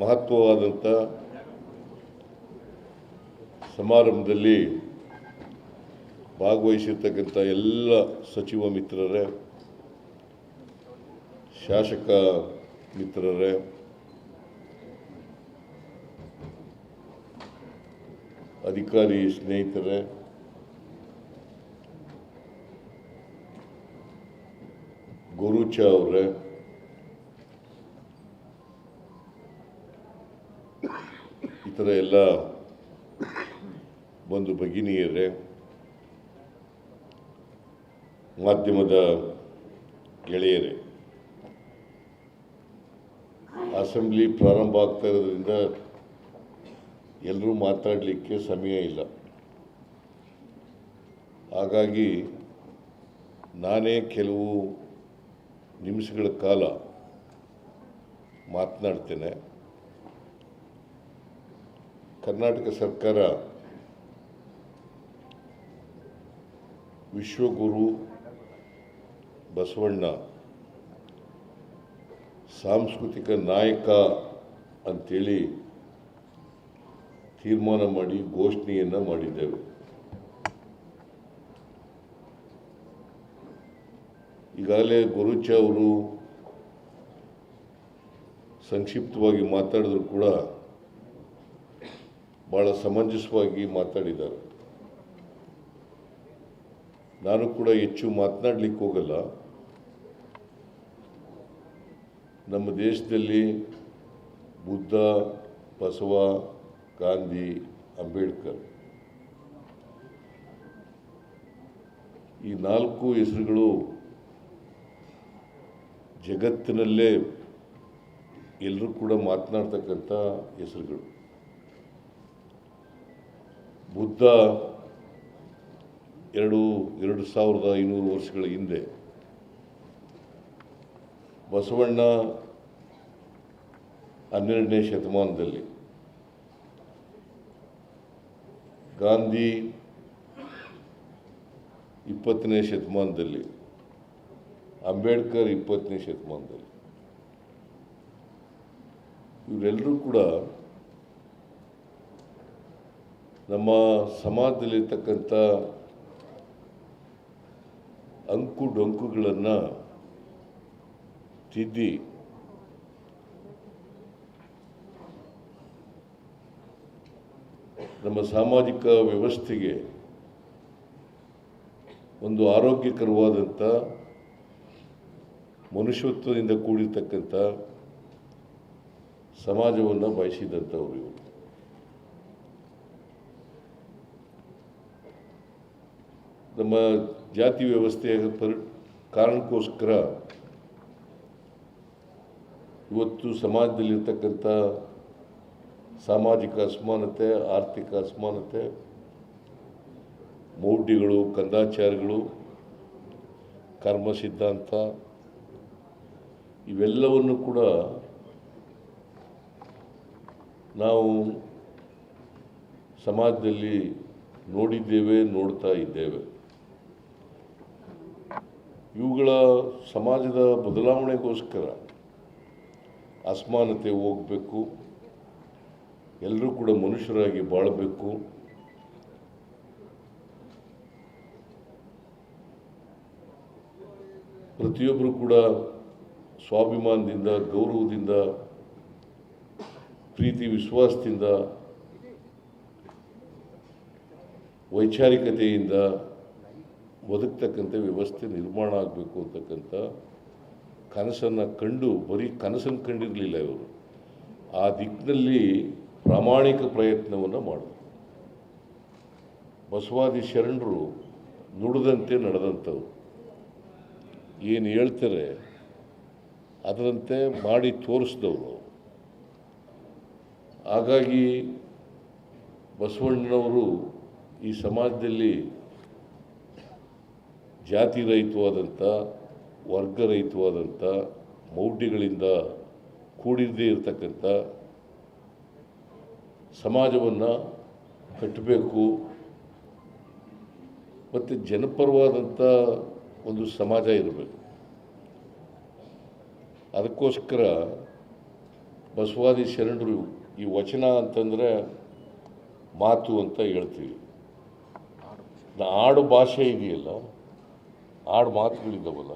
ಮಹತ್ವವಾದಂಥ ಸಮಾರಂಭದಲ್ಲಿ ಭಾಗವಹಿಸಿರ್ತಕ್ಕಂಥ ಎಲ್ಲ ಸಚಿವ ಮಿತ್ರರೇ, ಶಾಸಕ ಮಿತ್ರರೇ, ಅಧಿಕಾರಿ ಸ್ನೇಹಿತರೇ, ಗುರುಚ ಅವರೇ, ಇತರ ಎಲ್ಲ ಬಂಧು ಭಗಿನಿಯರೇ, ಮಾಧ್ಯಮದ ಗೆಳೆಯರೇ, ಅಸೆಂಬ್ಲಿ ಪ್ರಾರಂಭ ಆಗ್ತಾ ಇರೋದ್ರಿಂದ ಎಲ್ಲರೂ ಮಾತಾಡಲಿಕ್ಕೆ ಸಮಯ ಇಲ್ಲ. ಹಾಗಾಗಿ ನಾನೇ ಕೆಲವು ನಿಮಿಷಗಳ ಕಾಲ ಮಾತನಾಡ್ತೇನೆ. ಕರ್ನಾಟಕ ಸರ್ಕಾರ ವಿಶ್ವಗುರು ಬಸವಣ್ಣ ಸಾಂಸ್ಕೃತಿಕ ನಾಯಕ ಅಂತೇಳಿ ತೀರ್ಮಾನ ಮಾಡಿ ಘೋಷಣೆಯನ್ನು ಮಾಡಿದ್ದೇವೆ. ಈಗಾಗಲೇ ಗುರುಚ ಅವರು ಸಂಕ್ಷಿಪ್ತವಾಗಿ ಮಾತಾಡಿದ್ರು ಕೂಡ ಭಾಳ ಸಮಂಜಸವಾಗಿ ಮಾತಾಡಿದ್ದಾರೆ. ನಾನು ಕೂಡ ಹೆಚ್ಚು ಮಾತನಾಡಲಿಕ್ಕೆ ಹೋಗಲ್ಲ. ನಮ್ಮ ದೇಶದಲ್ಲಿ ಬುದ್ಧ, ಬಸವ, ಗಾಂಧಿ, ಅಂಬೇಡ್ಕರ್ ಈ 4 ಹೆಸರುಗಳು ಜಗತ್ತಿನಲ್ಲೇ ಎಲ್ಲರೂ ಕೂಡ ಮಾತನಾಡ್ತಕ್ಕಂಥ ಹೆಸರುಗಳು. ಬುದ್ಧ 2500 ವರ್ಷಗಳ ಹಿಂದೆ, ಬಸವಣ್ಣ 12ನೇ ಶತಮಾನದಲ್ಲಿ, ಗಾಂಧಿ 20ನೇ ಶತಮಾನದಲ್ಲಿ, ಅಂಬೇಡ್ಕರ್ 20ನೇ ಶತಮಾನದಲ್ಲಿ. ಇವರೆಲ್ಲರೂ ಕೂಡ ನಮ್ಮ ಸಮಾಜದಲ್ಲಿರ್ತಕ್ಕಂಥ ಅಂಕು ಡೊಂಕುಗಳನ್ನು ತಿದ್ದಿ ನಮ್ಮ ಸಾಮಾಜಿಕ ವ್ಯವಸ್ಥೆಗೆ ಒಂದು ಆರೋಗ್ಯಕರವಾದಂಥ ಮನುಷ್ಯತ್ವದಿಂದ ಕೂಡಿರ್ತಕ್ಕಂಥ ಸಮಾಜವನ್ನು ಬಯಸಿದಂಥವ್ರು ಇವರು. ನಮ್ಮ ಜಾತಿ ವ್ಯವಸ್ಥೆಯ ಕಾರಣಕ್ಕೋಸ್ಕರ ಇವತ್ತು ಸಮಾಜದಲ್ಲಿರ್ತಕ್ಕಂಥ ಸಾಮಾಜಿಕ ಅಸಮಾನತೆ, ಆರ್ಥಿಕ ಅಸಮಾನತೆ, ಮೌಢ್ಯಗಳು, ಕಂದಾಚಾರಗಳು, ಕರ್ಮ ಸಿದ್ಧಾಂತ ಇವೆಲ್ಲವನ್ನು ಕೂಡ ನಾವು ಸಮಾಜದಲ್ಲಿ ನೋಡಿದ್ದೇವೆ, ನೋಡ್ತಾ ಇದ್ದೇವೆ. ಇವುಗಳ ಸಮಾಜದ ಬದಲಾವಣೆಗೋಸ್ಕರ ಅಸಮಾನತೆ ಹೋಗಬೇಕು, ಎಲ್ಲರೂ ಕೂಡ ಮನುಷ್ಯರಾಗಿ ಬಾಳಬೇಕು, ಪ್ರತಿಯೊಬ್ಬರು ಕೂಡ ಸ್ವಾಭಿಮಾನದಿಂದ, ಗೌರವದಿಂದ, ಪ್ರೀತಿ ವಿಶ್ವಾಸದಿಂದ, ವೈಚಾರಿಕತೆಯಿಂದ ಬದುಕ್ತಕ್ಕಂಥ ವ್ಯವಸ್ಥೆ ನಿರ್ಮಾಣ ಆಗಬೇಕು ಅಂತಕ್ಕಂಥ ಕನಸನ್ನು ಕಂಡು, ಬರೀ ಕನಸನ್ನು ಕಂಡಿರಲಿಲ್ಲ ಇವರು, ಆ ದಿಕ್ಕಿನಲ್ಲಿ ಪ್ರಾಮಾಣಿಕ ಪ್ರಯತ್ನವನ್ನು ಮಾಡಿದ್ರು. ಬಸವಾದಿ ಶರಣರು ನುಡಿದಂತೆ ನಡೆದಂಥವ್ರು, ಏನು ಹೇಳ್ತಾರೆ ಅದರಂತೆ ಮಾಡಿ ತೋರಿಸಿದವರು. ಹಾಗಾಗಿ ಬಸವಣ್ಣನವರು ಈ ಸಮಾಜದಲ್ಲಿ ಜಾತಿ ರಹಿತವಾದಂಥ, ವರ್ಗರಹಿತವಾದಂಥ, ಮೌಢ್ಯಗಳಿಂದ ಕೂಡಿರದೇ ಇರತಕ್ಕಂಥ ಸಮಾಜವನ್ನು ಕಟ್ಟಬೇಕು ಮತ್ತು ಜನಪರವಾದಂಥ ಒಂದು ಸಮಾಜ ಇರಬೇಕು. ಅದಕ್ಕೋಸ್ಕರ ಬಸವಾದಿ ಶರಣರು ಈ ವಚನ ಅಂತಂದರೆ ಮಾತು ಅಂತ ಹೇಳ್ತೀವಿ. ಆಡು ಭಾಷೆ ಇದೆಯಲ್ಲ, ಆಡು ಮಾತುಗಳಿದ್ದಾವಲ್ಲ,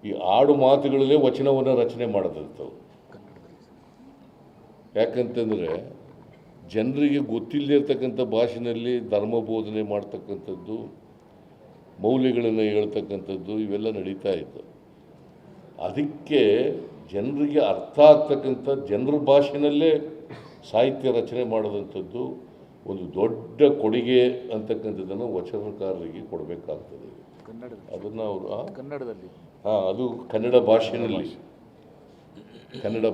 ಈ ಆಡು ಮಾತುಗಳಲ್ಲೇ ವಚನವನ್ನು ರಚನೆ ಮಾಡೋದಂಥವು. ಯಾಕಂತಂದರೆ ಜನರಿಗೆ ಗೊತ್ತಿಲ್ಲದೆ ಇರ್ತಕ್ಕಂಥ ಭಾಷೆಯಲ್ಲಿ ಧರ್ಮ ಬೋಧನೆ ಮಾಡ್ತಕ್ಕಂಥದ್ದು, ಮೌಲ್ಯಗಳನ್ನು ಹೇಳ್ತಕ್ಕಂಥದ್ದು ಇವೆಲ್ಲ ನಡೀತಾ ಇತ್ತು. ಅದಕ್ಕೆ ಜನರಿಗೆ ಅರ್ಥ ಆಗ್ತಕ್ಕಂಥ ಜನರ ಭಾಷೆಯಲ್ಲೇ ಸಾಹಿತ್ಯ ರಚನೆ ಮಾಡೋದಂಥದ್ದು ಒಂದು ದೊಡ್ಡ ಕೊಡುಗೆ ಅಂತಕ್ಕಂಥದ್ದನ್ನು ವಚನಕಾರರಿಗೆ ಕೊಡಬೇಕಾಗ್ತದೆ. ಅದನ್ನು ಅವರು ಕನ್ನಡದಲ್ಲಿ ಅದು ಕನ್ನಡ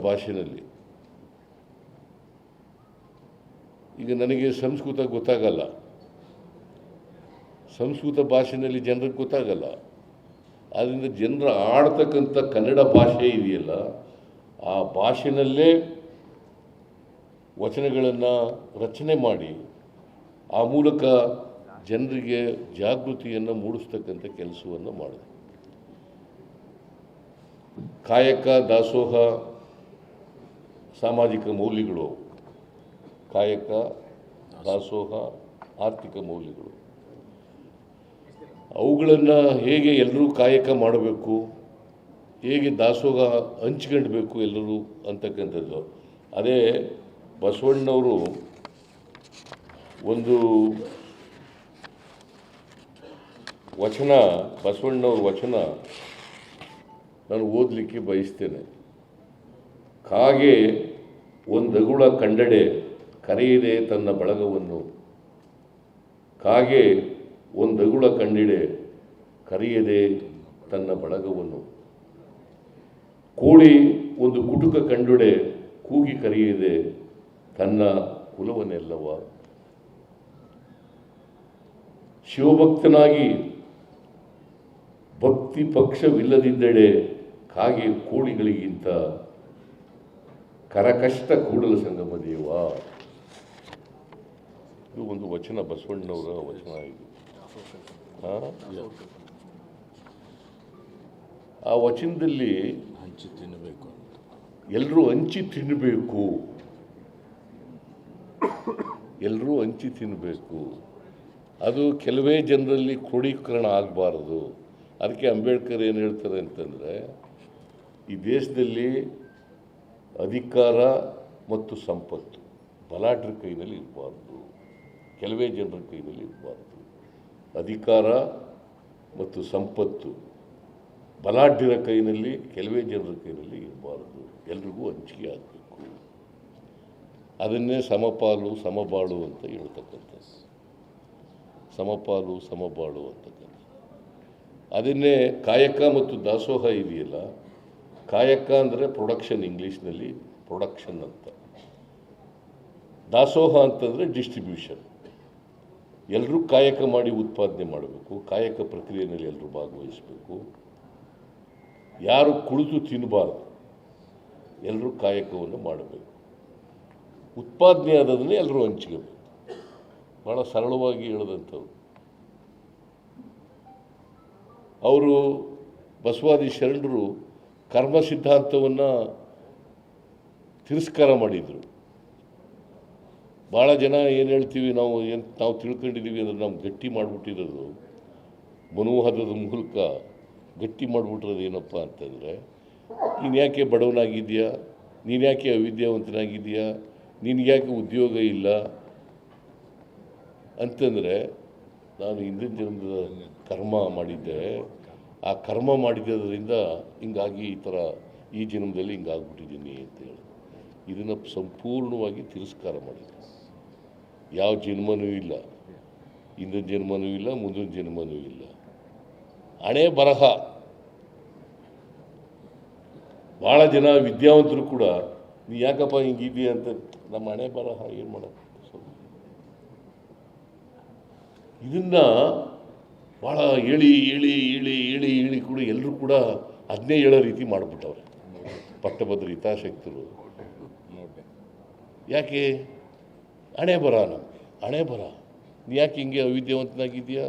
ಭಾಷೆಯಲ್ಲಿ ಈಗ ನನಗೆ ಸಂಸ್ಕೃತ ಗೊತ್ತಾಗಲ್ಲ, ಸಂಸ್ಕೃತ ಭಾಷೆಯಲ್ಲಿ ಜನರಿಗೆ ಗೊತ್ತಾಗಲ್ಲ. ಆದ್ದರಿಂದ ಜನರು ಆಡ್ತಕ್ಕಂಥ ಕನ್ನಡ ಭಾಷೆ ಇದೆಯಲ್ಲ, ಆ ಭಾಷೆಯಲ್ಲೇ ವಚನಗಳನ್ನು ರಚನೆ ಮಾಡಿ ಆ ಮೂಲಕ ಜನರಿಗೆ ಜಾಗೃತಿಯನ್ನು ಮೂಡಿಸ್ತಕ್ಕಂಥ ಕೆಲಸವನ್ನು ಮಾಡಿದೆ. ಕಾಯಕ ದಾಸೋಹ ಸಾಮಾಜಿಕ ಮೌಲ್ಯಗಳು, ಕಾಯಕ ದಾಸೋಹ ಆರ್ಥಿಕ ಮೌಲ್ಯಗಳು, ಅವುಗಳನ್ನು ಹೇಗೆ ಎಲ್ಲರೂ ಕಾಯಕ ಮಾಡಬೇಕು, ಹೇಗೆ ದಾಸೋಹ ಹಂಚ್ಕೊಳ್ಬೇಕು ಎಲ್ಲರೂ ಅಂತಕ್ಕಂಥದ್ದು. ಅದೇ ಬಸವಣ್ಣವರು ಒಂದು ಬಸವಣ್ಣವ್ರ ವಚನ ನಾನು ಓದಲಿಕ್ಕೆ ಬಯಸ್ತೇನೆ. ಕಾಗೆ ಒಂದಗುಳ ಕಂಡಡೆ ಕರೆಯದೆ ತನ್ನ ಬಳಗವನ್ನು, ಕಾಗೆ ಒಂದಗುಳ ಕಂಡಿಡೆ ಕರೆಯದೆ ತನ್ನ ಬಳಗವನ್ನು, ಕೋಳಿ ಒಂದು ಕುಟುಕ ಕಂಡುಡೆ ಕೂಗಿ ಕರೆಯದೆ ತನ್ನ ಕುಲವನ್ನೆಲ್ಲವ, ಶಿವಭಕ್ತನಾಗಿ ಭಕ್ತಿ ಪಕ್ಷವಿಲ್ಲದಿದ್ದಡೆ ಕಾಗೆ ಕೋಳಿಗಳಿಗಿಂತ ಕರಕಷ್ಟ ಕೂಡಲ ಸಂಗಮ ದೇವ. ಇದು ಒಂದು ವಚನ, ಬಸವಣ್ಣವರ ವಚನ. ಇದು ಆ ವಚನದಲ್ಲಿ ಹಂಚಿ ತಿನ್ನಬೇಕು, ಎಲ್ಲರೂ ಹಂಚಿ ತಿನ್ನಬೇಕು. ಅದು ಕೆಲವೇ ಜನರಲ್ಲಿ ಕ್ರೋಢೀಕರಣ ಆಗಬಾರದು. ಅದಕ್ಕೆ ಅಂಬೇಡ್ಕರ್ ಏನು ಹೇಳ್ತಾರೆ ಅಂತಂದರೆ, ಈ ದೇಶದಲ್ಲಿ ಅಧಿಕಾರ ಮತ್ತು ಸಂಪತ್ತು ಬಲಾಢ್ಯರ ಕೈನಲ್ಲಿ ಇರಬಾರ್ದು, ಕೆಲವೇ ಜನರ ಕೈನಲ್ಲಿ ಇರಬಾರ್ದು. ಅಧಿಕಾರ ಮತ್ತು ಸಂಪತ್ತು ಬಲಾಢ್ಯರ ಕೈನಲ್ಲಿ, ಕೆಲವೇ ಜನರ ಕೈನಲ್ಲಿ ಇರಬಾರ್ದು, ಎಲ್ರಿಗೂ ಹಂಚಿಕೆ ಆಗಬೇಕು. ಅದನ್ನೇ ಸಮಪಾಲು ಸಮಬಾಳು ಅಂತ ಹೇಳ್ತಕ್ಕಂಥದ್ದು. ಸಮಪಾಲು ಸಮಬಾಳು ಅಂತಕ್ಕಂಥದ್ದು. ಅದನ್ನೇ ಕಾಯಕ ಮತ್ತು ದಾಸೋಹ ಇದೆಯಲ್ಲ, ಕಾಯಕ ಅಂದರೆ ಪ್ರೊಡಕ್ಷನ್, ಇಂಗ್ಲೀಷ್ನಲ್ಲಿ ಪ್ರೊಡಕ್ಷನ್ ಅಂತ. ದಾಸೋಹ ಅಂತಂದರೆ ಡಿಸ್ಟ್ರಿಬ್ಯೂಷನ್. ಎಲ್ಲರೂ ಕಾಯಕ ಮಾಡಿ ಉತ್ಪಾದನೆ ಮಾಡಬೇಕು, ಕಾಯಕ ಪ್ರಕ್ರಿಯೆಯಲ್ಲಿ ಎಲ್ಲರೂ ಭಾಗವಹಿಸಬೇಕು. ಯಾರು ಕುಳಿತು ತಿನ್ನಬಾರ್ದು, ಎಲ್ಲರೂ ಕಾಯಕವನ್ನು ಮಾಡಬೇಕು. ಉತ್ಪಾದನೆ ಆದದನ್ನೇ ಎಲ್ಲರೂ ಹಂಚ್ಕೋಬೇಕು. ಭಾಳ ಸರಳವಾಗಿ ಹೇಳಿದಂಥವ್ರು ಅವರು. ಬಸವಾದಿ ಶರಣರು ಕರ್ಮ ಸಿದ್ಧಾಂತವನ್ನು ತಿರಸ್ಕಾರ ಮಾಡಿದರು. ಭಾಳ ಜನ ಏನು ಹೇಳ್ತೀವಿ ನಾವು ತಿಳ್ಕೊಂಡಿದ್ದೀವಿ ಅಂದರೆ ನಾವು ಗಟ್ಟಿ ಮಾಡಿಬಿಟ್ಟಿರೋದು, ಮನೋಹರದ ಮೂಲಕ ಗಟ್ಟಿ ಮಾಡಿಬಿಟ್ಟಿರೋದು ಏನಪ್ಪ ಅಂತಂದರೆ, ನೀನು ಯಾಕೆ ಬಡವನಾಗಿದೆಯಾ, ನೀನು ಯಾಕೆ ಅವಿದ್ಯಾವಂತನಾಗಿದೆಯಾ, ನಿನಗ್ಯಾಕೆ ಉದ್ಯೋಗ ಇಲ್ಲ ಅಂತಂದರೆ, ನಾನು ಹಿಂದಿನ ಜನ್ಮದ ಕರ್ಮ ಮಾಡಿದ್ದೆ, ಆ ಕರ್ಮ ಮಾಡಿದ್ದರಿಂದ ಹಿಂಗಾಗಿ ಈ ಜನ್ಮದಲ್ಲಿ ಹಿಂಗಾಗ್ಬಿಟ್ಟಿದ್ದೀನಿ ಅಂತೇಳಿ ಇದನ್ನು ಸಂಪೂರ್ಣವಾಗಿ ತಿರಸ್ಕಾರ ಮಾಡಿದ್ದೆ. ಯಾವ ಜನ್ಮನೂ ಇಲ್ಲ, ಹಿಂದಿನ ಜನ್ಮನೂ ಇಲ್ಲ, ಮುಂದಿನ ಜನ್ಮನೂ ಇಲ್ಲ. ಹಣೆ ಬರಹ. ಭಾಳ ಜನ ವಿದ್ಯಾವಂತರು ಕೂಡ ನೀ ಯಾಕಪ್ಪ ಹಿಂಗಿದೆಯಾ ಅಂತ, ನಮ್ಮ ಹಣೆ ಬರಹ ಏನು ಮಾಡೋದು. ಇದನ್ನು ಭಾಳ ಹೇಳಿ ಕೂಡ ಎಲ್ಲರೂ ಕೂಡ ಅದನ್ನೇ ಹೇಳೋ ರೀತಿ ಮಾಡಿಬಿಟ್ಟವ್ರೆ ಪಟ್ಟಭದ್ರ ಹಿತಾಸಕ್ತರು. ಯಾಕೆ ಹಣೆ ಬರ, ಹಣೆ ಬರ, ನೀ ಯಾಕೆ ಹಿಂಗೆ ಅವಿದ್ಯಾವಂತನಾಗಿದೆಯಾ,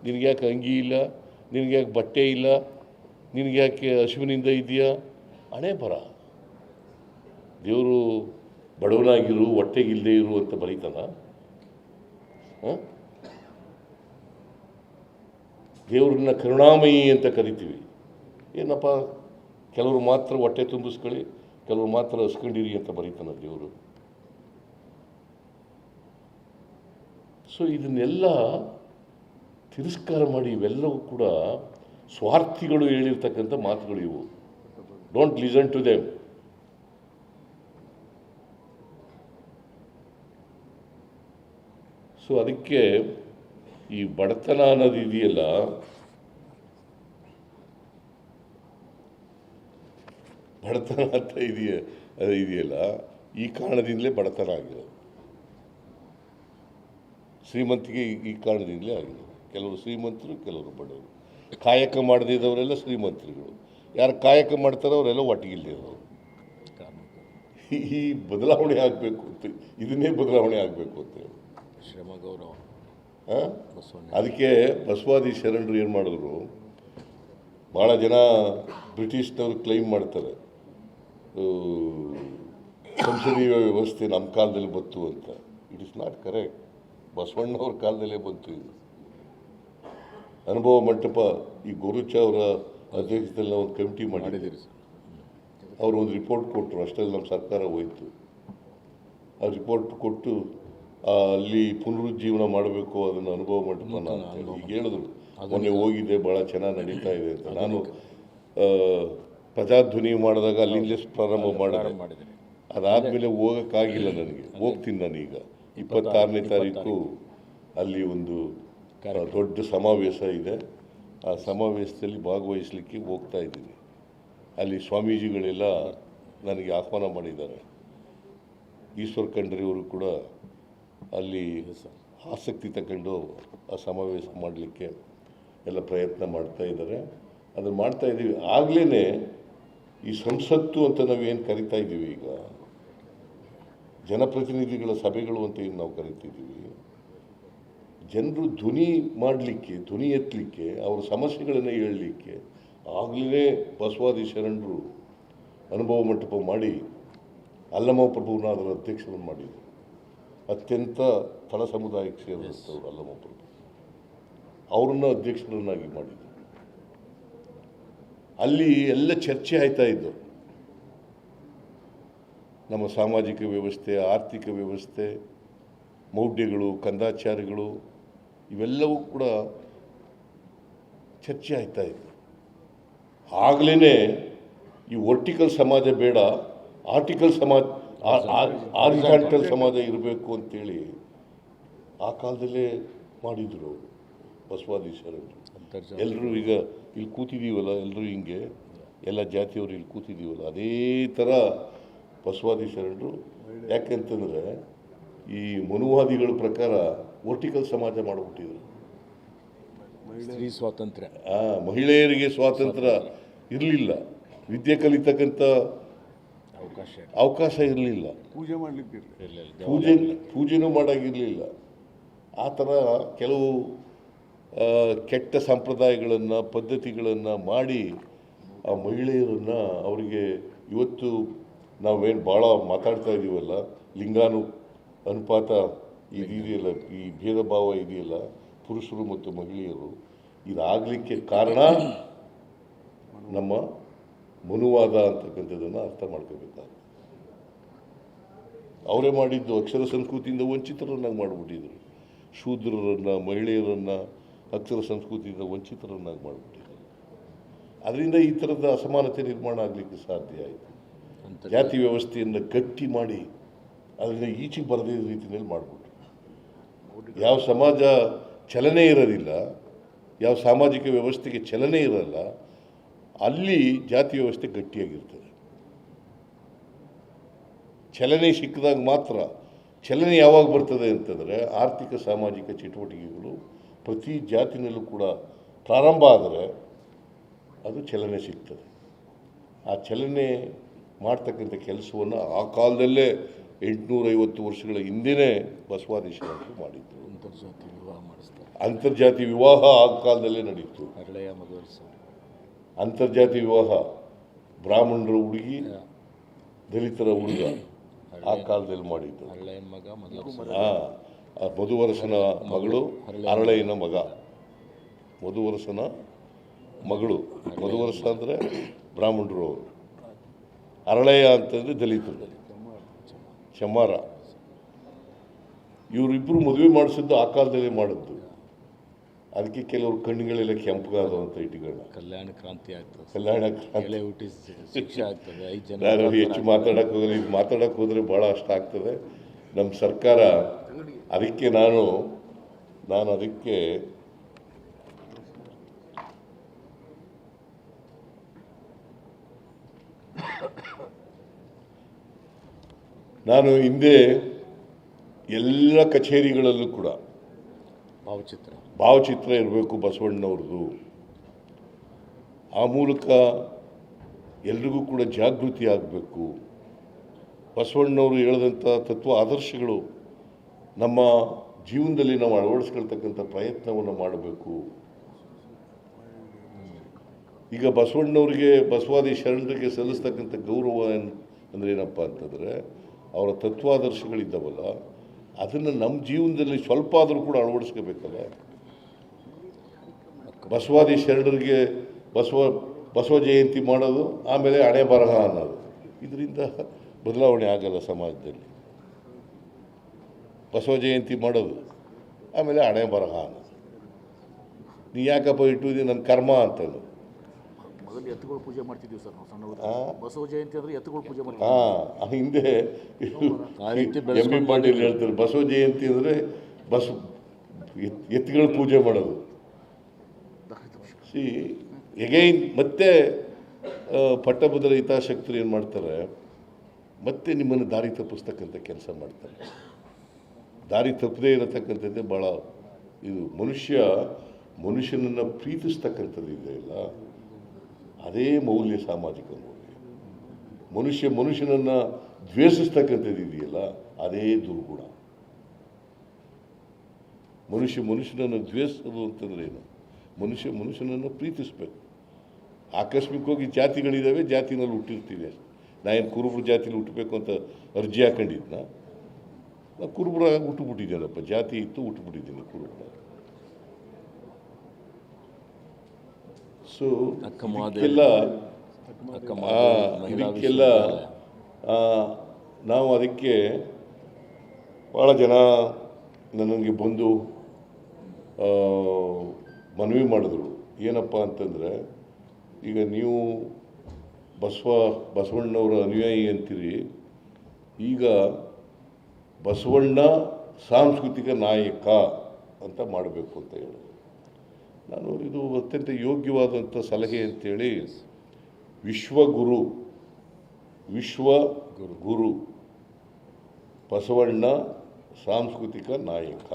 ನಿನಗೆ ಯಾಕೆ ಅಂಗಿ ಇಲ್ಲ, ನಿನಗೆ ಯಾಕೆ ಬಟ್ಟೆ ಇಲ್ಲ, ನಿನಗೆ ಯಾಕೆ ಹಸುವಿನಿಂದ ಇದೆಯಾ, ಹಣೆ ಬರ. ದೇವರು ಬಡವನಾಗಿರು ಹೊಟ್ಟೆಗಿಲ್ಲದೆ ಇರು ಅಂತ ಬರೀತಾನ? ದೇವ್ರನ್ನ ಕರುಣಾಮಯಿ ಅಂತ ಕರಿತೀವಿ. ಏನಪ್ಪ, ಕೆಲವರು ಮಾತ್ರ ಹೊಟ್ಟೆ ತುಂಬಿಸ್ಕೊಳ್ಳಿ, ಕೆಲವರು ಮಾತ್ರ ಹಸ್ಕೊಂಡಿರಿ ಅಂತ ಬರೀತಾನ ದೇವರು? ಸೊ ಇದನ್ನೆಲ್ಲ ತಿರಸ್ಕಾರ ಮಾಡಿ, ಇವೆಲ್ಲವೂ ಕೂಡ ಸ್ವಾರ್ಥಿಗಳು ಹೇಳಿರ್ತಕ್ಕಂಥ ಮಾತುಗಳು ಇವು. Don't listen to them. So ಅದಕ್ಕೆ ಈ ಬಡತನ ಅನ್ನೋದು ಇದೆಯಲ್ಲ, ಬಡತನ ಅಂತ ಇದೆಯಲ್ಲ, ಈ ಕಾರಣದಿಂದಲೇ ಬಡತನ ಆಗಿರೋದು. ಶ್ರೀಮಂತಿಗೆ ಈ ಕಾರಣದಿಂದಲೇ ಆಗಿರೋದು. ಕೆಲವರು ಶ್ರೀಮಂತರು, ಕೆಲವರು ಬಡವರು. ಕಾಯಕ ಮಾಡದಿದ್ದವರೆಲ್ಲ ಶ್ರೀಮಂತರುಗಳು, ಯಾರು ಕಾಯಕ ಮಾಡ್ತಾರೋ ಅವರೆಲ್ಲ ಒಟ್ಟಿಗಿಲ್ದಿರೋರು. ಈ ಬದಲಾವಣೆ ಆಗಬೇಕು ಅಂತ, ಇದನ್ನೇ ಬದಲಾವಣೆ ಆಗಬೇಕು ಅಂತ ಹೇಳಿ ಶ್ರಮ ಗೌರವ. ಅದಕ್ಕೆ ಬಸವಾದಿ ಶರಣರು ಏನು ಮಾಡಿದ್ರು, ಭಾಳ ಜನ ಬ್ರಿಟಿಷ್ನವ್ರು ಕ್ಲೈಮ್ ಮಾಡ್ತಾರೆ ಸಂಸದೀಯ ವ್ಯವಸ್ಥೆ ನಮ್ಮ ಕಾಲದಲ್ಲಿ ಬಂತು ಅಂತ. It is not correct. ಬಸವಣ್ಣವ್ರ ಕಾಲದಲ್ಲೇ ಬಂತು ಇದು. ಅನುಭವ ಮಂಟಪ ಈ ಗುರುಚ ಅವರ ಅಧ್ಯಕ್ಷತೆಯಲ್ಲಿ ನಾವು ಒಂದು ಕಮಿಟಿ ಮಾಡಿದ್ದೀರಿ. ಅವರು ಒಂದು ರಿಪೋರ್ಟ್ ಕೊಟ್ಟರು, ಅಷ್ಟರಲ್ಲಿ ನಮ್ಮ ಸರ್ಕಾರ ಹೋಯಿತು. ಆ ರಿಪೋರ್ಟ್ ಕೊಟ್ಟು ಅಲ್ಲಿ ಪುನರುಜ್ಜೀವನ ಮಾಡಬೇಕು ಅದನ್ನು ಅನುಭವ ಮಂಟಪನ ಅಂತ ಈಗ ಹೇಳಿದ್ರು. ಮೊನ್ನೆ ಹೋಗಿದ್ದೆ, ಭಾಳ ಚೆನ್ನಾಗಿ ನಡೀತಾ ಇದೆ ಅಂತ. ನಾನು ಪ್ರಜಾಧ್ವನಿ ಮಾಡಿದಾಗ ಅಲ್ಲಿಂದಲೇ ಪ್ರಾರಂಭ ಮಾಡಿದೆ. ಅದಾದಮೇಲೆ ಹೋಗೋಕ್ಕಾಗಿಲ್ಲ ನನಗೆ. ಹೋಗ್ತೀನಿ ನಾನೀಗ 26ನೇ ತಾರೀಕು ಅಲ್ಲಿ ಒಂದು ದೊಡ್ಡ ಸಮಾವೇಶ ಇದೆ. ಆ ಸಮಾವೇಶದಲ್ಲಿ ಭಾಗವಹಿಸಲಿಕ್ಕೆ ಹೋಗ್ತಾ ಇದ್ದೀನಿ. ಅಲ್ಲಿ ಸ್ವಾಮೀಜಿಗಳೆಲ್ಲ ನನಗೆ ಆಹ್ವಾನ ಮಾಡಿದ್ದಾರೆ. ಈಶ್ವರ್ ಖಂಡ್ರೆಯವರು ಕೂಡ ಅಲ್ಲಿ ಆಸಕ್ತಿ ತಗೊಂಡು ಆ ಸಮಾವೇಶ ಮಾಡಲಿಕ್ಕೆ ಎಲ್ಲ ಪ್ರಯತ್ನ ಮಾಡ್ತಾ ಇದ್ದಾರೆ. ಅದನ್ನು ಮಾಡ್ತಾ ಇದ್ದೀವಿ. ಆಗಲೇ ಈ ಸಂಸತ್ತು ಅಂತ ನಾವೇನು ಕರಿತಾ ಇದ್ದೀವಿ, ಈಗ ಜನಪ್ರತಿನಿಧಿಗಳ ಸಭೆಗಳು ಅಂತ ಏನು ನಾವು ಕರಿತಿದ್ದೀವಿ, ಜನರು ಧ್ವನಿ ಮಾಡಲಿಕ್ಕೆ, ಧ್ವನಿ ಎತ್ತಲಿಕ್ಕೆ, ಅವರ ಸಮಸ್ಯೆಗಳನ್ನು ಹೇಳಲಿಕ್ಕೆ ಆಗಲೇ ಬಸವಾದಿ ಶರಣರು ಅನುಭವ ಮಂಟಪ ಮಾಡಿ ಅಲ್ಲಮ ಪ್ರಭುನಾಥರ ಅಧ್ಯಕ್ಷರನ್ನು ಮಾಡಿದರು. ಅತ್ಯಂತ ತಳ ಸಮುದಾಯಕ್ಕೆ ಸೇರಿದಂಥವ್ರು ಅಲ್ಲಮ ಪ್ರಭು, ಅವ್ರನ್ನ ಅಧ್ಯಕ್ಷರನ್ನಾಗಿ ಮಾಡಿದರು. ಅಲ್ಲಿ ಎಲ್ಲ ಚರ್ಚೆ ಆಯ್ತಾ ಇದ್ದು, ನಮ್ಮ ಸಾಮಾಜಿಕ ವ್ಯವಸ್ಥೆ, ಆರ್ಥಿಕ ವ್ಯವಸ್ಥೆ, ಮೌಢ್ಯಗಳು, ಕಂದಾಚಾರಗಳು, ಇವೆಲ್ಲವೂ ಕೂಡ ಚರ್ಚೆ ಆಯ್ತಾ ಇತ್ತು. ಆಗಲೇ ಈ ವರ್ಟಿಕಲ್ ಸಮಾಜ ಬೇಡ, ಆರ್ಟಿಕಲ್ ಸಮಾಜ ಇರಬೇಕು ಅಂತೇಳಿ ಆ ಕಾಲದಲ್ಲೇ ಮಾಡಿದರು ಬಸವಾದಿ ಶರಣರು. ಎಲ್ಲರೂ ಈಗ ಇಲ್ಲಿ ಕೂತಿದ್ದೀವಲ್ಲ, ಎಲ್ಲರೂ ಹಿಂಗೆ ಎಲ್ಲ ಜಾತಿಯವರು ಇಲ್ಲಿ ಕೂತಿದ್ದೀವಲ್ಲ, ಅದೇ ಥರ ಬಸವಾದಿ ಶರಣರು. ಯಾಕೆಂತಂದರೆ ಈ ಮನುವಾದಿಗಳ ಪ್ರಕಾರ ವರ್ಟಿಕಲ್ ಸಮಾಜ ಮಾಡಿಬಿಟ್ಟಿದ್ರು. ಸ್ತ್ರೀ ಸ್ವಾತಂತ್ರ್ಯ, ಮಹಿಳೆಯರಿಗೆ ಸ್ವಾತಂತ್ರ್ಯ ಇರಲಿಲ್ಲ, ವಿದ್ಯೆ ಕಲಿತಕ್ಕಂಥ ಅವಕಾಶ ಇರಲಿಲ್ಲ, ಪೂಜೆನೂ ಮಾಡೋಂಗಿರಲಿಲ್ಲ. ಆ ಥರ ಕೆಲವು ಕೆಟ್ಟ ಸಂಪ್ರದಾಯಗಳನ್ನು, ಪದ್ಧತಿಗಳನ್ನು ಮಾಡಿ ಆ ಮಹಿಳೆಯರನ್ನು, ಅವರಿಗೆ ಇವತ್ತು ನಾವೇನು ಭಾಳ ಮಾತಾಡ್ತಾ ಇದ್ದೀವಲ್ಲ, ಅನುಪಾತ ಇದೆಯಲ್ಲ, ಈ ಭೇದ ಭಾವ ಇದೆಯಲ್ಲ, ಪುರುಷರು ಮತ್ತು ಮಹಿಳೆಯರು, ಇದಾಗಲಿಕ್ಕೆ ಕಾರಣ ನಮ್ಮ ಮನುವಾದ ಅಂತಕ್ಕಂಥದ್ದನ್ನು ಅರ್ಥ ಮಾಡ್ಕೋಬೇಕಾಗ್ತದೆ. ಅವರೇ ಮಾಡಿದ್ದು. ಅಕ್ಷರ ಸಂಸ್ಕೃತಿಯಿಂದ ವಂಚಿತರನ್ನಾಗಿ ಮಾಡಿಬಿಟ್ಟಿದ್ರು. ಶೂದ್ರರನ್ನು, ಮಹಿಳೆಯರನ್ನು ಅಕ್ಷರ ಸಂಸ್ಕೃತಿಯಿಂದ ವಂಚಿತರನ್ನಾಗಿ ಮಾಡಿಬಿಟ್ಟಿದ್ರು. ಅದರಿಂದ ಈ ಥರದ ಅಸಮಾನತೆ ನಿರ್ಮಾಣ ಆಗಲಿಕ್ಕೆ ಸಾಧ್ಯ ಆಯಿತು. ಜಾತಿ ವ್ಯವಸ್ಥೆಯನ್ನು ಗಟ್ಟಿ ಮಾಡಿ ಅದರಿಂದ ಈಚೆಗೆ ಬರದೇ ರೀತಿಯಲ್ಲಿ ಮಾಡಿಬಿಟ್ರು. ಯಾವ ಸಮಾಜ ಚಲನೆ ಇರೋದಿಲ್ಲ, ಯಾವ ಸಾಮಾಜಿಕ ವ್ಯವಸ್ಥೆಗೆ ಚಲನೆ ಇರಲ್ಲ, ಅಲ್ಲಿ ಜಾತಿ ವ್ಯವಸ್ಥೆ ಗಟ್ಟಿಯಾಗಿರ್ತದೆ. ಚಲನೆ ಸಿಕ್ಕಿದಾಗ ಮಾತ್ರ. ಚಲನೆ ಯಾವಾಗ ಬರ್ತದೆ ಅಂತಂದರೆ, ಆರ್ಥಿಕ ಸಾಮಾಜಿಕ ಚಟುವಟಿಕೆಗಳು ಪ್ರತಿ ಜಾತಿನಲ್ಲೂ ಕೂಡ ಪ್ರಾರಂಭ ಆದರೆ ಅದು ಚಲನೆ ಸಿಗ್ತದೆ. ಆ ಚಲನೆ ಮಾಡ್ತಕ್ಕಂಥ ಕೆಲಸವನ್ನು ಆ ಕಾಲದಲ್ಲೇ 850 ವರ್ಷಗಳ ಹಿಂದೆಯೇ ಬಸವಾದಿ ಶರಣರು ಮಾಡಿದ್ರು. ಅಂತರ್ಜಾತಿ ವಿವಾಹ ಆ ಕಾಲದಲ್ಲೇ ನಡೀತು. ಅಂತರ್ಜಾತಿ ವಿವಾಹ, ಬ್ರಾಹ್ಮಣರ ಹುಡುಗಿ ದಲಿತರ ಹುಡುಗ ಆ ಕಾಲದಲ್ಲಿ ಮಾಡಿದ್ದು. ಹರಳೆಯನ ಮಗ ಮೊದಲು ಆ ಮಧುವರಸನ ಮಗಳು ಅರಳೆಯನ ಮಗ. ಮಧುವರಸನ ಮಗಳು. ಮಧುವರಸ ಅಂದರೆ ಬ್ರಾಹ್ಮಣರು ಅವರು, ಅರಳೆಯ ಅಂತಂದರೆ ದಲಿತರು, ಚಮ್ಮಾರ. ಇವರಿಬ್ಬರು ಮದುವೆ ಮಾಡಿಸಿದ್ದು ಆ ಕಾಲದಲ್ಲೇ ಮಾಡಿದ್ದು. ಅದಕ್ಕೆ ಕೆಲವರು ಕಣ್ಣುಗಳೆಲ್ಲ ಕೆಂಪಗಾದವು ಅಂತ ಇಟ್ಕೊಳ್ಳ. ಕಲ್ಯಾಣ ಕ್ರಾಂತಿ ಆಗ್ತದೆ, ಕಲ್ಯಾಣ ಕ್ರಾಂತಿ ಎಲೆ ಹುಟ್ಟಿ ಶಿಕ್ಷೆ ಆಗ್ತದೆ. 5 ಜನ ನಾನು ಹೆಚ್ಚು ಮಾತಾಡಕ್ಕೆ ಹೋಗಲ್ಲ. ಇದು ಮಾತಾಡಕ್ಕೆ ಹೋದರೆ ಭಾಳ ಅಷ್ಟ ಆಗ್ತದೆ. ನಮ್ಮ ಸರ್ಕಾರ ಅದಕ್ಕೆ ನಾನು ಅದಕ್ಕೆ ನಾನು ಹಿಂದೆ ಎಲ್ಲ ಕಚೇರಿಗಳಲ್ಲೂ ಕೂಡ ಭಾವಚಿತ್ರ ಇರಬೇಕು ಬಸವಣ್ಣವ್ರದ್ದು. ಆ ಮೂಲಕ ಎಲ್ರಿಗೂ ಕೂಡ ಜಾಗೃತಿ ಆಗಬೇಕು. ಬಸವಣ್ಣವರು ಹೇಳಿದಂಥ ತತ್ವ ಆದರ್ಶಗಳು ನಮ್ಮ ಜೀವನದಲ್ಲಿ ನಾವು ಅಳವಡಿಸ್ಕೊಳ್ತಕ್ಕಂಥ ಪ್ರಯತ್ನವನ್ನು ಮಾಡಬೇಕು. ಈಗ ಬಸವಣ್ಣವ್ರಿಗೆ, ಬಸವಾದಿ ಶರಣರಿಗೆ ಸಲ್ಲಿಸ್ತಕ್ಕಂಥ ಗೌರವ ಅಂದರೆ ಏನಪ್ಪ ಅಂತಂದರೆ ಅವರ ತತ್ವಾದರ್ಶಗಳಿದ್ದಾವಲ್ಲ, ಅದನ್ನು ನಮ್ಮ ಜೀವನದಲ್ಲಿ ಸ್ವಲ್ಪ ಆದರೂ ಕೂಡ ಅಳವಡಿಸ್ಕೋಬೇಕಲ್ಲ. ಬಸವಾದಿ ಶರಣರಿಗೆ ಬಸವ ಜಯಂತಿ ಮಾಡೋದು, ಆಮೇಲೆ ಹಣೆ ಬರಹ ಅನ್ನೋದು, ಇದರಿಂದ ಬದಲಾವಣೆ ಆಗಲ್ಲ ಸಮಾಜದಲ್ಲಿ. ಬಸವ ಜಯಂತಿ ಮಾಡೋದು, ಆಮೇಲೆ ಹಣೆ ಬರಹ ಅನ್ನೋದು. ನೀ ಯಾಕಪ್ಪ ಇಟ್ಟಿದ್ದೀನಿ ನನ್ನ ಕರ್ಮ ಅಂತಂದು. ಮೊದಲು ಎತ್ತುಗಳು ಪೂಜೆ ಮಾಡ್ತಿದ್ದೀವಿ ಸರ್ ನಾವು ಸಣ್ಣ. ಬಸವ ಜಯಂತಿ ಅಂದರೆ ಎತ್ತುಗಳು ಪೂಜೆ ಮಾಡ್ತೀವಿ. ಹಿಂದೆ ಎಂ.ಬಿ. ಪಾಟೀಲ್ ಹೇಳ್ತಾರೆ, ಬಸವ ಜಯಂತಿ ಅಂದರೆ ಎತ್ತುಗಳ ಪೂಜೆ ಮಾಡೋದು. ಎಗೈನ್ ಮತ್ತೆ ಪಟ್ಟಭದ್ರ ಹಿತಾಸಕ್ತರು ಏನು ಮಾಡ್ತಾರೆ, ಮತ್ತೆ ನಿಮ್ಮನ್ನು ದಾರಿ ತಪ್ಪಿಸ್ತಕ್ಕಂಥ ಕೆಲಸ ಮಾಡ್ತಾರೆ. ದಾರಿ ತಪ್ಪದೇ ಇರತಕ್ಕಂಥದ್ದೇ ಭಾಳ ಇದು. ಮನುಷ್ಯನನ್ನು ಪ್ರೀತಿಸ್ತಕ್ಕಂಥದ್ದು ಇದೆಯಲ್ಲ, ಅದೇ ಮೌಲ್ಯ, ಸಾಮಾಜಿಕ ಮೌಲ್ಯ. ಮನುಷ್ಯನನ್ನು ದ್ವೇಷಿಸ್ತಕ್ಕಂಥದ್ದು ಇದೆಯಲ್ಲ, ಅದೇ ದುರ್ಗುಣ. ಮನುಷ್ಯನನ್ನು ದ್ವೇಷಿಸೋದು ಅಂತಂದ್ರೆ ಏನು? ಮನುಷ್ಯನನ್ನು ಪ್ರೀತಿಸ್ಬೇಕು. ಆಕಸ್ಮಿಕವಾಗಿ ಜಾತಿಗಳಿದ್ದಾವೆ, ಜಾತಿನಲ್ಲಿ ಹುಟ್ಟಿರ್ತೀವಿ ಅಷ್ಟೆ. ನಾನೇನು ಕುರುಬರ ಜಾತಿಲಿ ಹುಟ್ಟಬೇಕು ಅಂತ ಅರ್ಜಿ ಹಾಕೊಂಡಿದ್ನ? ನಾನು ಕುರುಬರಾಗಿ ಹುಟ್ಟುಬಿಟ್ಟಿದ್ದೇನಪ್ಪ. ಜಾತಿ ಇತ್ತು, ಹುಟ್ಟುಬಿಟ್ಟಿದ್ದೀನಿ ಕುರುಬರ. ಸೊ ಇದಕ್ಕೆಲ್ಲ ನಾವು ಅದಕ್ಕೆ ಭಾಳ ಜನ ನನಗೆ ಬಂದು ಮನವಿ ಮಾಡಿದ್ರು. ಏನಪ್ಪ ಅಂತಂದರೆ, ಈಗ ನೀವು ಬಸವಣ್ಣವರ ಅನುಯಾಯಿ ಅಂತೀರಿ, ಈಗ ಬಸವಣ್ಣ ಸಾಂಸ್ಕೃತಿಕ ನಾಯಕ ಅಂತ ಮಾಡಬೇಕು ಅಂತ ಹೇಳಿ ನಾನು, ಇದು ಅತ್ಯಂತ ಯೋಗ್ಯವಾದಂಥ ಸಲಹೆ ಅಂತೇಳಿ ವಿಶ್ವಗುರು ಬಸವಣ್ಣ ಸಾಂಸ್ಕೃತಿಕ ನಾಯಕ.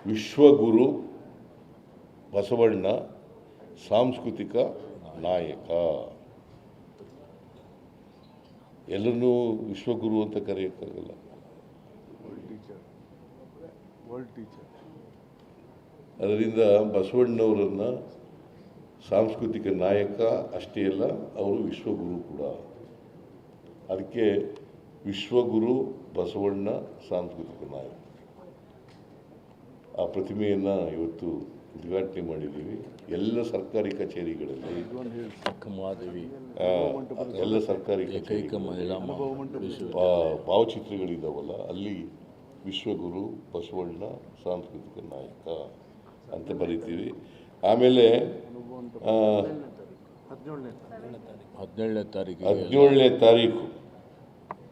ವಿಶ್ವಗುರು ಬಸವಣ್ಣ ಸಾಂಸ್ಕೃತಿಕ ನಾಯಕ. ಎಲ್ಲರನ್ನೂ ವಿಶ್ವಗುರು ಅಂತ ಕರೆಯೋಕ್ಕಾಗಲ್ಲ. ಅದರಿಂದ ಬಸವಣ್ಣವರನ್ನು ಸಾಂಸ್ಕೃತಿಕ ನಾಯಕ ಅಷ್ಟೇ ಅಲ್ಲ, ಅವರು ವಿಶ್ವಗುರು ಕೂಡ. ಅದಕ್ಕೆ ವಿಶ್ವಗುರು ಬಸವಣ್ಣ ಸಾಂಸ್ಕೃತಿಕ ನಾಯಕ ಆ ಪ್ರತಿಮೆಯನ್ನು ಇವತ್ತು ಉದ್ಘಾಟನೆ ಮಾಡಿದ್ದೀವಿ. ಎಲ್ಲ ಸರ್ಕಾರಿ ಕಚೇರಿಗಳಲ್ಲಿ, ಎಲ್ಲ ಸರ್ಕಾರಿ ಭಾವಚಿತ್ರಗಳಿದ್ದಾವಲ್ಲ, ಅಲ್ಲಿ ವಿಶ್ವಗುರು ಬಸವಣ್ಣ ಸಾಂಸ್ಕೃತಿಕ ನಾಯಕ ಅಂತ ಬರೀತೀವಿ. ಆಮೇಲೆ 17ನೇ ತಾರೀಕು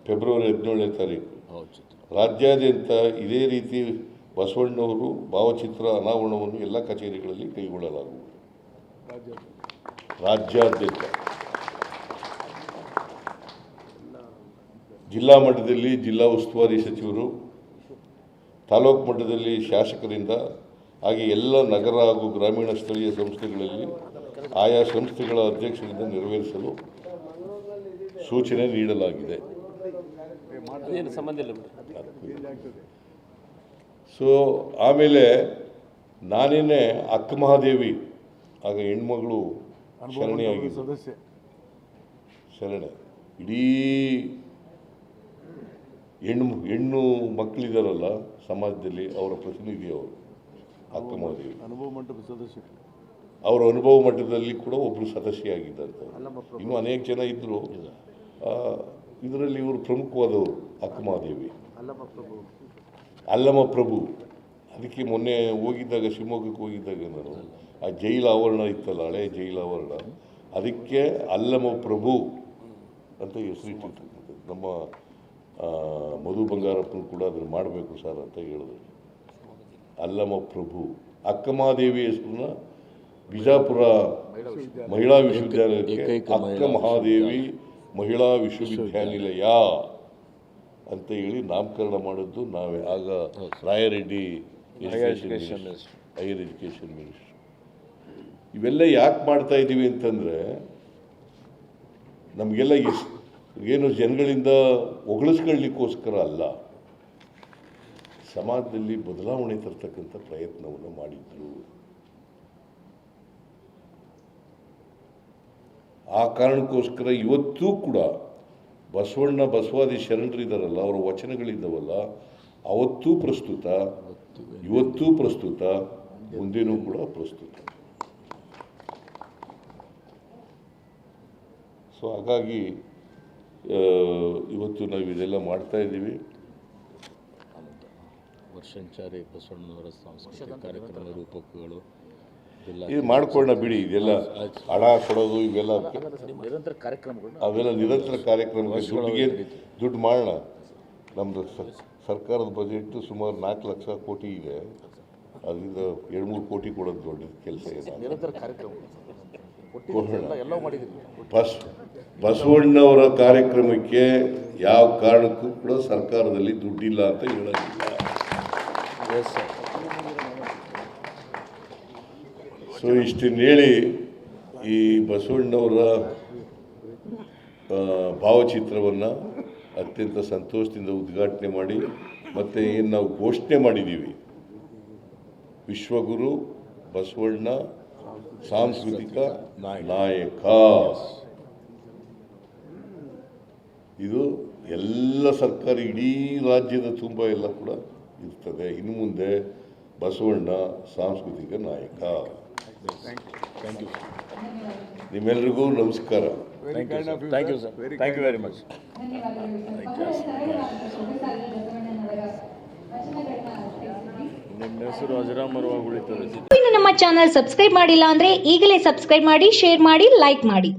ಫೆಬ್ರವರಿ 17ನೇ ತಾರೀಕು ರಾಜ್ಯಾದ್ಯಂತ ಇದೇ ರೀತಿ ಬಸವಣ್ಣವರು ಭಾವಚಿತ್ರ ಅನಾವರಣವನ್ನು ಎಲ್ಲ ಕಚೇರಿಗಳಲ್ಲಿ ಕೈಗೊಳ್ಳಲಾಗುವುದು. ರಾಜ್ಯಾದ್ಯಂತ ಜಿಲ್ಲಾ ಮಟ್ಟದಲ್ಲಿ ಜಿಲ್ಲಾ ಉಸ್ತುವಾರಿ ಸಚಿವರು, ತಾಲೂಕು ಮಟ್ಟದಲ್ಲಿ ಶಾಸಕರಿಂದ, ಹಾಗೆ ಎಲ್ಲ ನಗರ ಹಾಗೂ ಗ್ರಾಮೀಣ ಸ್ಥಳೀಯ ಸಂಸ್ಥೆಗಳಲ್ಲಿ ಆಯಾ ಸಂಸ್ಥೆಗಳ ಅಧ್ಯಕ್ಷರಿಂದ ನೆರವೇರಿಸಲು ಸೂಚನೆ ನೀಡಲಾಗಿದೆ. ಸೊ ಆಮೇಲೆ ನಾನೇನೆ ಅಕ್ಕ ಮಹಾದೇವಿ, ಆಗ ಹೆಣ್ಮಗಳು ಶರಣೆಯಾಗಿದೆ. ಸದಸ್ಯ ಶರಣೆ ಇಡೀ ಹೆಣ್ಣು ಮಕ್ಕಳಿದಾರಲ್ಲ ಸಮಾಜದಲ್ಲಿ, ಅವರ ಪ್ರತಿನಿಧಿ ಅವರು ಅಕ್ಕ ಮಹಾದೇವಿ. ಅನುಭವ ಮಂಟಪ ಸದಸ್ಯ. ಅವರ ಅನುಭವ ಮಟ್ಟದಲ್ಲಿ ಕೂಡ ಒಬ್ಬರು ಸದಸ್ಯರಾಗಿದ್ದಂಥ, ಇನ್ನೂ ಅನೇಕ ಜನ ಇದ್ದರು. ಇದರಲ್ಲಿ ಇವರು ಪ್ರಮುಖವಾದವರು ಅಕ್ಕ ಮಹಾದೇವಿ, ಅಲ್ಲಮ ಪ್ರಭು. ಅದಕ್ಕೆ ಮೊನ್ನೆ ಹೋಗಿದ್ದಾಗ, ಶಿವಮೊಗ್ಗಕ್ಕೆ ಹೋಗಿದ್ದಾಗ ನಾನು ಆ ಜೈಲ ಆವರಣ ಇತ್ತಲ್ಲ, ಹಳೆ ಜೈಲ ಆವರಣ, ಅದಕ್ಕೆ ಅಲ್ಲಮ ಪ್ರಭು ಅಂತ ಹೆಸರಿಟ್ಟಿರ್ತಕ್ಕಂಥದ್ದು. ನಮ್ಮ ಮಧು ಬಂಗಾರಪ್ಪನ ಕೂಡ ಅದನ್ನು ಮಾಡಬೇಕು ಸರ್ ಅಂತ ಹೇಳಿದ್ರು. ಅಲ್ಲಮ ಪ್ರಭು. ಅಕ್ಕ ಮಹಾದೇವಿ ಹೆಸರನ್ನ ಬಿಜಾಪುರ ಮಹಿಳಾ ವಿಶ್ವವಿದ್ಯಾಲಯಕ್ಕೆ ಅಕ್ಕ ಮಹಾದೇವಿ ಮಹಿಳಾ ವಿಶ್ವವಿದ್ಯಾನಿಲಯ ಅಂತ ಹೇಳಿ ನಾಮಕರಣ ಮಾಡಿದ್ದು ನಾವೇ. ಆಗ ರಾಯರೆಡ್ಡಿ ಹೈಯರ್ ಎಜುಕೇಷನ್ ಮಿನಿಸ್ಟರ್. ಇವೆಲ್ಲ ಯಾಕೆ ಮಾಡ್ತಾ ಇದ್ದೀವಿ ಅಂತಂದರೆ, ನಮಗೆಲ್ಲ ಏನು ಜನಗಳಿಂದ ಹೊಗಳಿಸ್ಕೊಳ್ಳಿಕ್ಕೋಸ್ಕರ ಅಲ್ಲ, ಸಮಾಜದಲ್ಲಿ ಬದಲಾವಣೆ ತರ್ತಕ್ಕಂಥ ಪ್ರಯತ್ನವನ್ನು ಮಾಡಿದ್ರು. ಆ ಕಾರಣಕ್ಕೋಸ್ಕರ ಇವತ್ತೂ ಕೂಡ ಬಸವಾದಿ ಶರಣರಿದ್ದಾರಲ್ಲ, ಅವರ ವಚನಗಳಿದ್ದಾವಲ್ಲ, ಅವತ್ತೂ ಪ್ರಸ್ತುತ, ಇವತ್ತೂ ಪ್ರಸ್ತುತ, ಮುಂದೇನೂ ಕೂಡ ಪ್ರಸ್ತುತ. ಸೊ ಹಾಗಾಗಿ ಇವತ್ತು ನಾವು ಇದೆಲ್ಲ ಮಾಡ್ತಾ ಇದ್ದೀವಿ. ವರ್ಷಂಚಾರಿ ಬಸವಣ್ಣನವರ ಸಾಂಸ್ಕೃತಿಕ ಕಾರ್ಯಕ್ರಮ ರೂಪಕಗಳು ಇದು ಮಾಡ್ಕೊಳ್ಳೋಣ ಬಿಡಿ. ಇದೆಲ್ಲ ಹಣ ಕೊಡೋದು ಇವೆಲ್ಲ ನಿರಂತರ ಕಾರ್ಯಕ್ರಮಗಳು, ಅವೆಲ್ಲ ನಿರಂತರ ಕಾರ್ಯಕ್ರಮಕ್ಕೆ ದುಡ್ಡು ಮಾಡೋಣ. ನಮ್ಮದು ಸರ್ಕಾರದ ಬಜೆಟ್ ಸುಮಾರು 4 ಲಕ್ಷ ಕೋಟಿ ಇದೆ. ಅದರಿಂದ 2-3 ಕೋಟಿ ಕೊಡೋದು ದೊಡ್ಡ ಕೆಲಸ ಇದೆ. ನಿರಂತರ ಕಾರ್ಯಕ್ರಮ ಎಲ್ಲ ಮಾಡಿದ್ದೀವಿ. ಬಸವಣ್ಣವರ ಕಾರ್ಯಕ್ರಮಕ್ಕೆ ಯಾವ ಕಾರಣಕ್ಕೂ ಕೂಡ ಸರ್ಕಾರದಲ್ಲಿ ದುಡ್ಡಿಲ್ಲ ಅಂತ ಹೇಳೋದಿಲ್ಲ. ಸೊ ಇಷ್ಟನ್ನು ಹೇಳಿ ಈ ಬಸವಣ್ಣವರ ಭಾವಚಿತ್ರವನ್ನು ಅತ್ಯಂತ ಸಂತೋಷದಿಂದ ಉದ್ಘಾಟನೆ ಮಾಡಿ, ಮತ್ತು ಏನು ನಾವು ಘೋಷಣೆ ಮಾಡಿದ್ದೀವಿ, ವಿಶ್ವಗುರು ಬಸವಣ್ಣ ಸಾಂಸ್ಕೃತಿಕ ನಾಯಕ, ಇದು ಎಲ್ಲ ಸರ್ಕಾರ ಇಡೀ ರಾಜ್ಯದ ತುಂಬ ಎಲ್ಲ ಕೂಡ ಇರ್ತದೆ. ಇನ್ನು ಮುಂದೆ ಬಸವಣ್ಣ ಸಾಂಸ್ಕೃತಿಕ ನಾಯಕ. ನಿಮ್ಮೆಲ್ಲರಿಗೂ ನಮಸ್ಕಾರ. Thank you sir. Thank you very much. ನಿಮ್ಮ ಹೆಸರು ಅಜರಾಮರವಾಗಿ ಉಳಿತದೆ. ನಮ್ಮ ಚಾನಲ್ ಸಬ್ಸ್ಕ್ರೈಬ್ ಮಾಡಿಲ್ಲ ಅಂದ್ರೆ ಈಗಲೇ ಸಬ್ಸ್ಕ್ರೈಬ್ ಮಾಡಿ, ಶೇರ್ ಮಾಡಿ, ಲೈಕ್ ಮಾಡಿ.